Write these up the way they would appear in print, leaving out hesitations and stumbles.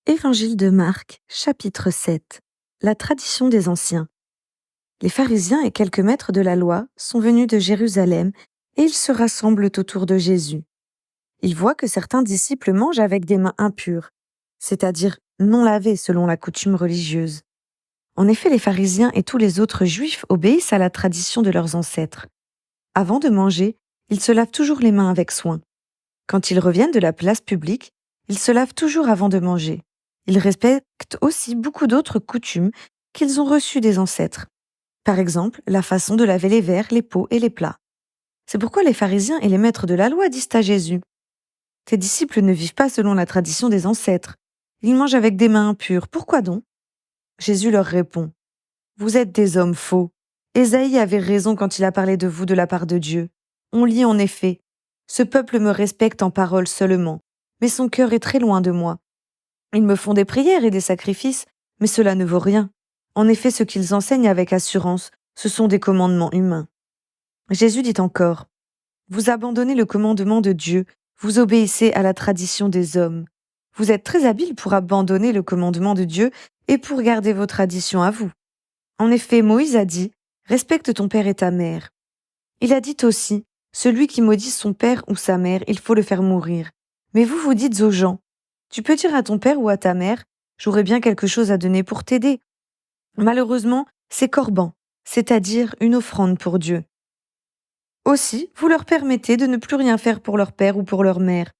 Évangile de Marc, chapitre 7. La tradition des anciens. Les pharisiens et quelques maîtres de la loi sont venus de Jérusalem et ils se rassemblent autour de Jésus. Ils voient que certains disciples mangent avec des mains impures, c'est-à-dire non lavées selon la coutume religieuse. En effet, les pharisiens et tous les autres juifs obéissent à la tradition de leurs ancêtres. Avant de manger, ils se lavent toujours les mains avec soin. Quand ils reviennent de la place publique, ils se lavent toujours avant de manger. Ils respectent aussi beaucoup d'autres coutumes qu'ils ont reçues des ancêtres. Par exemple, la façon de laver les verres, les pots et les plats. C'est pourquoi les pharisiens et les maîtres de la loi disent à Jésus : « Tes disciples ne vivent pas selon la tradition des ancêtres. Ils mangent avec des mains impures. Pourquoi donc ?» Jésus leur répond : « Vous êtes des hommes faux. Ésaïe avait raison quand il a parlé de vous de la part de Dieu. On lit en effet : « Ce peuple me respecte en parole seulement, mais son cœur est très loin de moi. Ils me font des prières et des sacrifices, mais cela ne vaut rien. En effet, ce qu'ils enseignent avec assurance, ce sont des commandements humains. » Jésus dit encore : « Vous abandonnez le commandement de Dieu, vous obéissez à la tradition des hommes. Vous êtes très habiles pour abandonner le commandement de Dieu et pour garder vos traditions à vous. En effet, Moïse a dit : « Respecte ton père et ta mère. » Il a dit aussi : « Celui qui maudit son père ou sa mère, il faut le faire mourir. » Mais vous dites aux gens : « Tu peux dire à ton père ou à ta mère : j'aurais bien quelque chose à donner pour t'aider. » Malheureusement, c'est corban, c'est-à-dire une offrande pour Dieu. Aussi, vous leur permettez de ne plus rien faire pour leur père ou pour leur mère.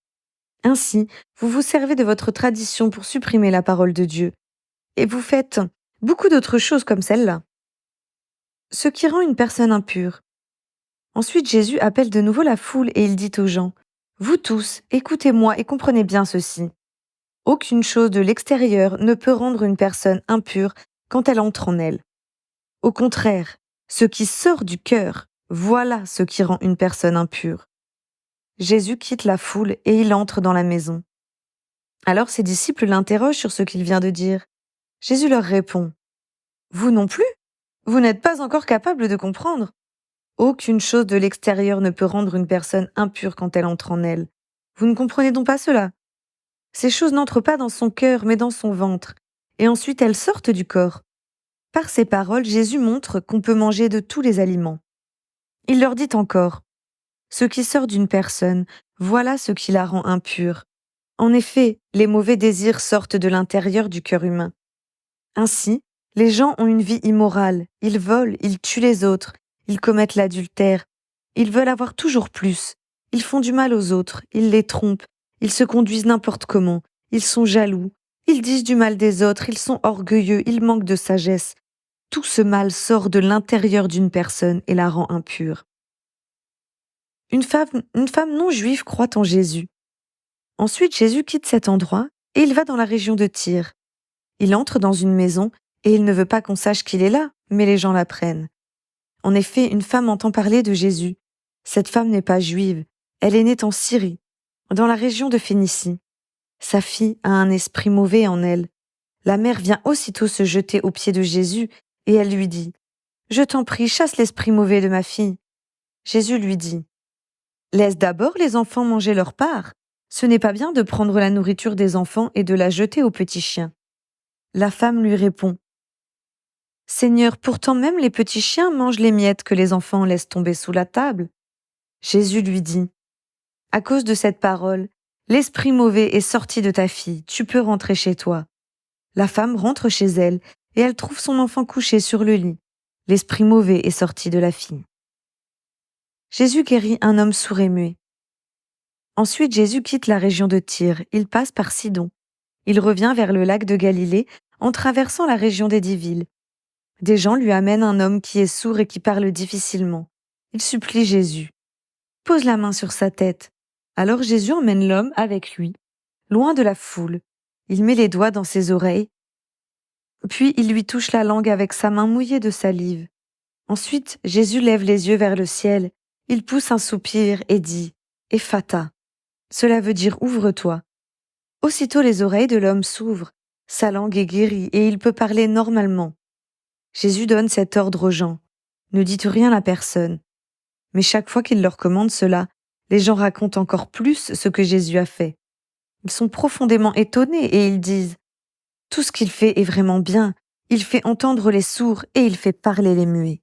Ainsi, vous vous servez de votre tradition pour supprimer la parole de Dieu. Et vous faites beaucoup d'autres choses comme celle-là. Ce qui rend une personne impure. Ensuite, Jésus appelle de nouveau la foule et il dit aux gens : « Vous tous, écoutez-moi et comprenez bien ceci. Aucune chose de l'extérieur ne peut rendre une personne impure quand elle entre en elle. Au contraire, ce qui sort du cœur, voilà ce qui rend une personne impure. » Jésus quitte la foule et il entre dans la maison. Alors ses disciples l'interrogent sur ce qu'il vient de dire. Jésus leur répond : « Vous non plus ? Vous n'êtes pas encore capables de comprendre ? Aucune chose de l'extérieur ne peut rendre une personne impure quand elle entre en elle. Vous ne comprenez donc pas cela ? Ces choses n'entrent pas dans son cœur, mais dans son ventre, et ensuite elles sortent du corps. » Par ces paroles, Jésus montre qu'on peut manger de tous les aliments. Il leur dit encore : « Ce qui sort d'une personne, voilà ce qui la rend impure. En effet, les mauvais désirs sortent de l'intérieur du cœur humain. Ainsi, les gens ont une vie immorale, ils volent, ils tuent les autres, ils commettent l'adultère, ils veulent avoir toujours plus, ils font du mal aux autres, ils les trompent, ils se conduisent n'importe comment, ils sont jaloux, ils disent du mal des autres, ils sont orgueilleux, ils manquent de sagesse. Tout ce mal sort de l'intérieur d'une personne et la rend impure. » Une femme non juive croit en Jésus. Ensuite, Jésus quitte cet endroit et il va dans la région de Tyr. Il entre dans une maison et il ne veut pas qu'on sache qu'il est là, mais les gens l'apprennent. En effet, une femme entend parler de Jésus. Cette femme n'est pas juive, elle est née en Syrie, dans la région de Phénicie. Sa fille a un esprit mauvais en elle. La mère vient aussitôt se jeter aux pieds de Jésus et elle lui dit : « Je t'en prie, chasse l'esprit mauvais de ma fille. » Jésus lui dit : « Laisse d'abord les enfants manger leur part. Ce n'est pas bien de prendre la nourriture des enfants et de la jeter aux petits chiens. » La femme lui répond : « Seigneur, pourtant même les petits chiens mangent les miettes que les enfants laissent tomber sous la table. » Jésus lui dit : « À cause de cette parole, l'esprit mauvais est sorti de ta fille, tu peux rentrer chez toi. » La femme rentre chez elle et elle trouve son enfant couché sur le lit. L'esprit mauvais est sorti de la fille. Jésus guérit un homme sourd et muet. Ensuite, Jésus quitte la région de Tyr, il passe par Sidon. Il revient vers le lac de Galilée en traversant la région des 10 villes. Des gens lui amènent un homme qui est sourd et qui parle difficilement. Il supplie Jésus. Pose la main sur sa tête. Alors Jésus emmène l'homme avec lui, loin de la foule. Il met les doigts dans ses oreilles, puis il lui touche la langue avec sa main mouillée de salive. Ensuite, Jésus lève les yeux vers le ciel. Il pousse un soupir et dit : « Ephata ». Cela veut dire « ouvre-toi ». Aussitôt les oreilles de l'homme s'ouvrent, sa langue est guérie et il peut parler normalement. Jésus donne cet ordre aux gens : ne dites rien à personne. Mais chaque fois qu'il leur commande cela, les gens racontent encore plus ce que Jésus a fait. Ils sont profondément étonnés et ils disent : Tout ce qu'il fait est vraiment bien. Il fait entendre les sourds et il fait parler les muets.